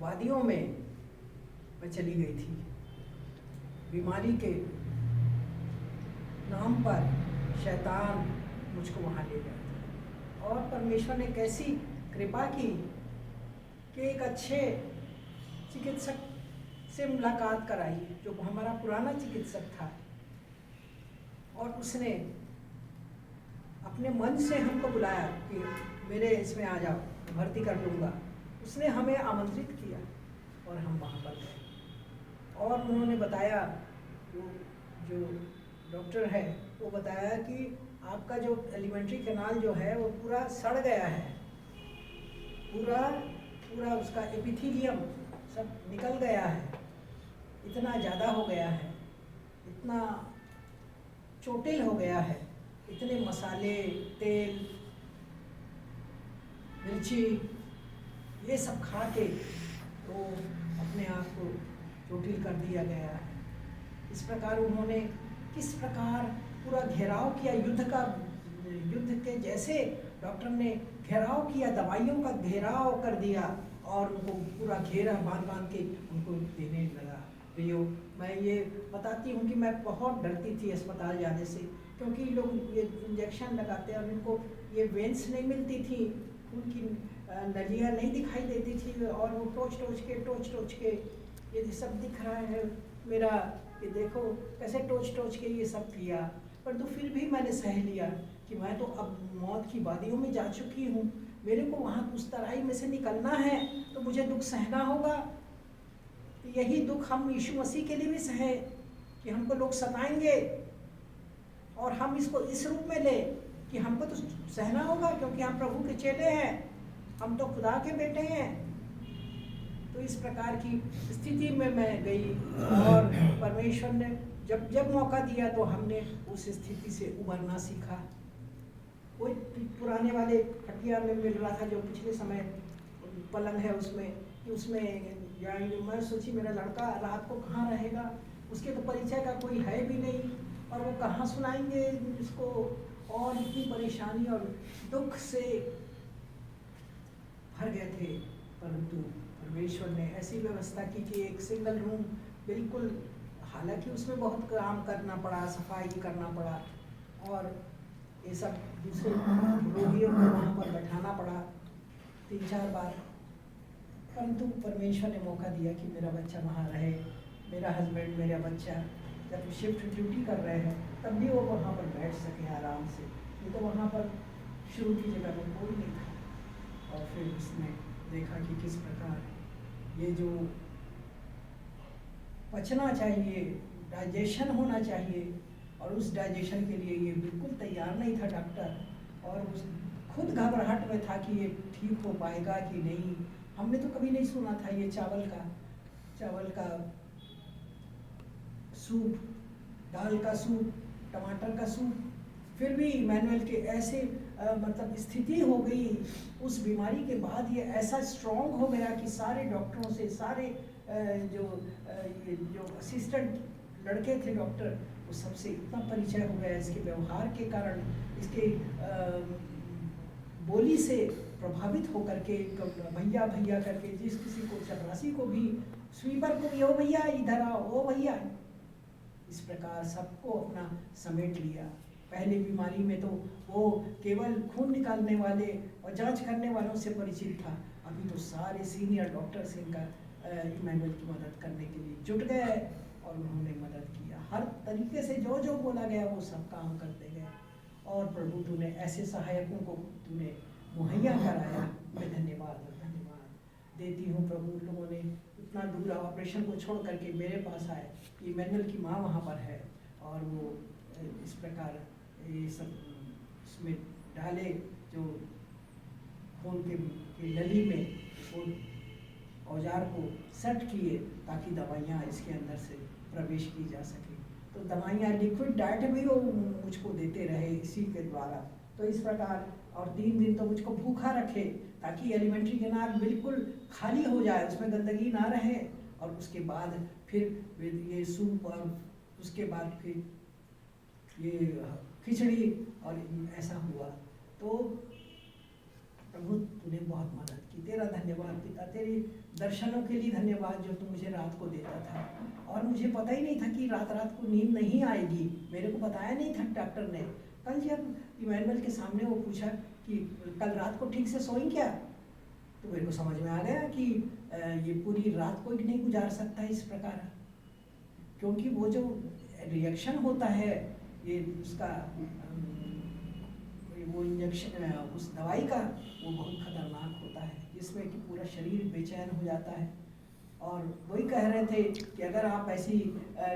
वादियों में मैं चली गई थी। बीमारी के नाम पर शैतान मुझको वहाँ ले गया था, और परमेश्वर ने कैसी कृपा की कि एक अच्छे चिकित्सक से मुलाकात कराई, जो हमारा पुराना चिकित्सक था, और उसने अपने मन से हमको बुलाया कि मेरे इसमें आ जाओ, भर्ती कर लूँगा। उसने हमें आमंत्रित किया और हम वहाँ पर गए, और उन्होंने बताया, जो डॉक्टर है वो बताया कि आपका जो एलिमेंट्री कैनाल जो है वो पूरा सड़ गया है, पूरा उसका एपिथेलियम सब निकल गया है, इतना ज़्यादा हो गया है, इतना चोटिल हो गया है, इतने मसाले, तेल, मिर्ची ये सब खा के तो अपने आप को चोटिल कर दिया गया है। इस प्रकार उन्होंने किस प्रकार पूरा घेराव किया, युद्ध के जैसे डॉक्टर ने घेराव किया, दवाइयों का घेराव कर दिया, और उनको पूरा घेरा बांध के उनको देने लगा। तो मैं ये बताती हूँ कि मैं बहुत डरती थी अस्पताल जाने से, क्योंकि लोग ये इंजेक्शन लगाते हैं और उनको ये वेंस नहीं मिलती थी, उनकी नलियाँ नहीं दिखाई देती थी, और वो टोच के ये सब दिख रहा है मेरा, ये देखो कैसे टोच के ये सब किया। परंतु फिर भी मैंने सह लिया कि मैं तो अब मौत की वादियों में जा चुकी हूँ, मेरे को वहाँ उस तराई में से निकलना है, तो मुझे दुख सहना होगा। यही दुख हम यीशु मसीह के लिए भी सहे कि हमको लोग सताएंगे, और हम इसको इस रूप में ले कि हमको तो सहना होगा, क्योंकि हम प्रभु के चेले हैं, हम तो खुदा के बेटे हैं। तो इस प्रकार की स्थिति में मैं गई, और परमेश्वर ने जब मौका दिया तो हमने उस स्थिति से उबरना सीखा। कोई पुराने वाले खटिया में मिल रहा था, जो पिछले समय पलंग है उसमें जाएंगे। मैं सोची मेरा लड़का रात को कहाँ रहेगा, उसके तो परिचय का कोई है भी नहीं, और वो कहाँ सुनाएंगे इसको, और इतनी परेशानी और दुख से भर गए थे। परंतु परमेश्वर ने ऐसी व्यवस्था की कि एक सिंगल रूम बिल्कुल, हालांकि उसमें बहुत काम करना पड़ा, सफाई करना पड़ा, और ये सब दूसरे रोगियों को वहाँ पर बैठाना पड़ा 3-4 बार। परंतु परमेश्वर ने मौका दिया कि मेरा बच्चा वहाँ रहे, मेरा हस्बैंड, मेरा बच्चा जब शिफ्ट ड्यूटी कर रहे हैं तब भी वो वहाँ पर बैठ सके आराम से। नहीं तो वहाँ पर शुरू की जगह में कोई नहीं था। और फिर उसने देखा कि किस प्रकार ये जो पचना चाहिए, डाइजेशन होना चाहिए, और उस डाइजेशन के लिए ये बिल्कुल तैयार नहीं था डॉक्टर, और उस खुद घबराहट में था कि ये ठीक हो पाएगा कि नहीं। हमने तो कभी नहीं सुना था ये चावल का सूप, दाल का सूप, टमाटर का सूप। फिर भी इमैनुअल के ऐसे मतलब स्थिति हो गई उस बीमारी के बाद, ये ऐसा स्ट्रॉन्ग हो गया कि सारे डॉक्टरों से, सारे जो असिस्टेंट लड़के थे डॉक्टर, वो सबसे इतना परिचय हो गया इसके व्यवहार के कारण, इसके बोली से प्रभावित होकर के भैया भैया करके जिस किसी को, चपरासी को भी, स्वीपर को भी, ओ भैया इधर आओ, ओ भैया, इस प्रकार सबको अपना समेट लिया। पहले बीमारी में तो वो केवल खून निकालने वाले और जांच करने वालों से परिचित था, अभी तो सारे सीनियर डॉक्टर्स इनका इमैनुअल की मदद करने के लिए जुट गए, और उन्होंने मदद किया। हर तरीके से जो जो बोला गया वो सब काम करते गए, और प्रभु तूने ऐसे सहायकों को तूने मुहैया कराया। मैं धन्यवाद देती हूँ प्रभु। लोगों ने इतना दूर ऑपरेशन को छोड़ करके मेरे पास आए, इमैनुअल की माँ वहाँ पर है, और वो इस प्रकार ये सब इसमें डाले, जो खून के नली में वो औजार को सेट किए ताकि दवाइयाँ इसके अंदर से प्रवेश की जा सके। तो दवाइयाँ, लिक्विड डाइट भी वो मुझको देते रहे इसी के द्वारा। तो इस प्रकार, और 3 दिन तो मुझको भूखा रखे ताकि एलिमेंट्री कैनाल बिल्कुल खाली हो जाए, उसमें गंदगी ना रहे, और उसके बाद फिर ये सूप, और उसके बाद फिर ये खिचड़ी, और ऐसा हुआ। तो प्रभु तूने बहुत मदद की। कि तेरा धन्यवाद पिता, तेरे दर्शनों के लिए धन्यवाद जो तू मुझे रात को देता था। और मुझे पता ही नहीं था कि रात रात को नींद नहीं आएगी, मेरे को बताया नहीं था डॉक्टर ने। कल जब इमैनुअल के सामने वो पूछा कि कल रात को ठीक से सोई क्या, तो मेरे को समझ में आ गया कि ये पूरी रात कोई नहीं गुजार सकता इस प्रकार, क्योंकि वो जो रिएक्शन होता है ये उसका वो इंजेक्शन उस दवाई का, वो बहुत खतरनाक होता है, जिसमें कि पूरा शरीर बेचैन हो जाता है। और वही कह रहे थे कि अगर आप ऐसी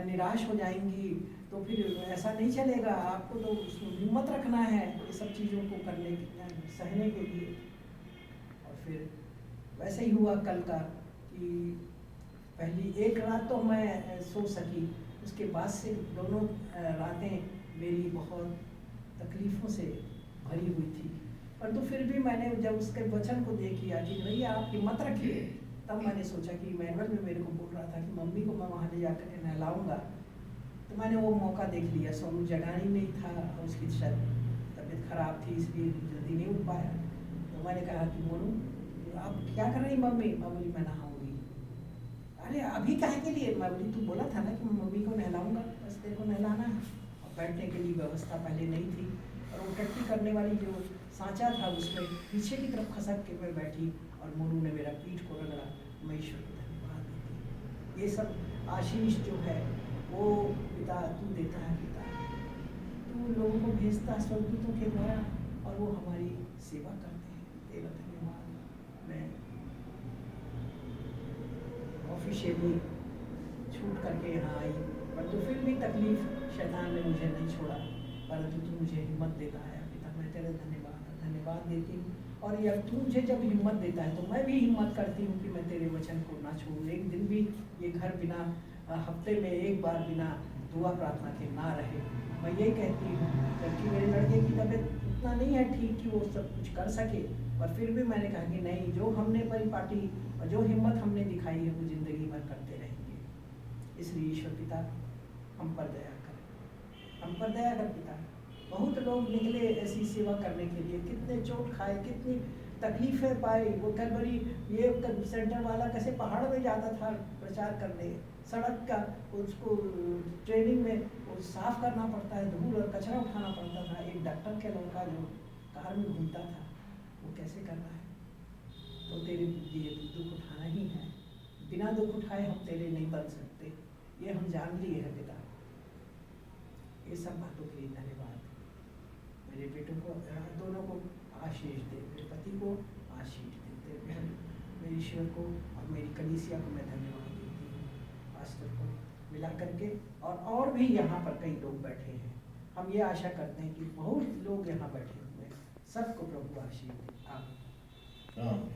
निराश हो जाएंगी तो फिर ऐसा नहीं चलेगा, आपको तो उसमें हिम्मत रखना है ये सब चीज़ों को करने की, सहने के लिए। और फिर वैसे ही हुआ कल का कि पहली एक रात तो मैं सो सकी, उसके बाद से दोनों रातें मेरी बहुत तकलीफ़ों से भरी हुई थी। परंतु फिर भी मैंने जब उसके वचन को देख लिया कि भैया आप हिम्मत रखिए, तब मैंने सोचा कि इमैनुअल भी मेरे को बोल रहा था कि मम्मी को मैं वहाँ ले जाकर के नहलाऊँगा, तो मैंने वो मौका देख लिया। सोनू जगा ही नहीं था, उसकी शायद तबीयत खराब थी इसलिए जल्दी नहीं उठ पाया। तो मैंने कहा कि मोनू आप क्या कर रही मम्मी? बोली मैं नहाऊँगी। अरे अभी काहे के लिए? मैं बोली तू बोला था ना कि मम्मी को नहलाऊँगा, बस तेरे को नहलाना है। और बैठने के लिए व्यवस्था पहले नहीं थी, और वो टट्टी करने वाली जो सांचा था उसमें पीछे की तरफ खसक के मैं बैठी, और मोनू ने मेरा पीठ को रगड़ा। मैं ईश्वर को धन्यवाद देती। ये सब आशीष जो है वो पिता तू देता है, पिता तू लोगों को भेजता स्वर्गदूतों के द्वारा, और वो हमारी सेवा करते हैं। तेरा धन्यवाद। मैं ऑफिशियली छूट करके यहाँ आई, परंतु फिर भी तकलीफ शैतान ने मुझे नहीं छोड़ा, परंतु तू मुझे हिम्मत देता है पिता। मैं तेरा धन्यवाद देती हूँ। और यह तू मुझे जब हिम्मत देता है तो मैं भी हिम्मत करती हूँ कि मैं तेरे वचन को ना छोड़ूँ। एक दिन भी ये घर बिना हफ्ते में एक बार बिना दुआ प्रार्थना के ना रहे। मैं यही कहती हूँ, जबकि मेरे लड़के की तबीयत इतना नहीं है ठीक कि वो सब कुछ कर सके, पर फिर भी मैंने कहा कि नहीं, जो हमने परिपाटी और जो हिम्मत हमने दिखाई है वो ज़िंदगी भर करते रहेंगे। इसलिए ईश्वर पिता हम पर दया कर, हम पर दया कर पिता। बहुत लोग निकले ऐसी सेवा करने के लिए, कितने चोट खाए, कितनी तकलीफें पाई। वो कैलवरी ये सेंटर वाला कैसे पहाड़ में जाता था प्रचार करने, सड़क का उसको ट्रेनिंग में वो साफ करना पड़ता है, धूल और कचरा उठाना पड़ता था। एक डॉक्टर के लड़का जो कार में घूमता था वो कैसे कर रहा है? तो तेरे लिए दुख उठाना ही है, बिना दुख उठाए हम तेरे नहीं बन सकते, ये हम जान लिए हैं पिता। ये सब बातों के लिए धन्यवाद। मेरे बेटों को दोनों को आशीष दे, मेरे पति को आशीष दे, मेरे ईश्वर को और मेरी कलीसिया को मैं धन्यवाद देती हूँ, पास्टर को मिला करके। और भी यहाँ पर कई लोग बैठे हैं, हम ये आशा करते हैं कि बहुत लोग यहाँ बैठे हुए हैं, सबको प्रभु आशीष दे। आमीन।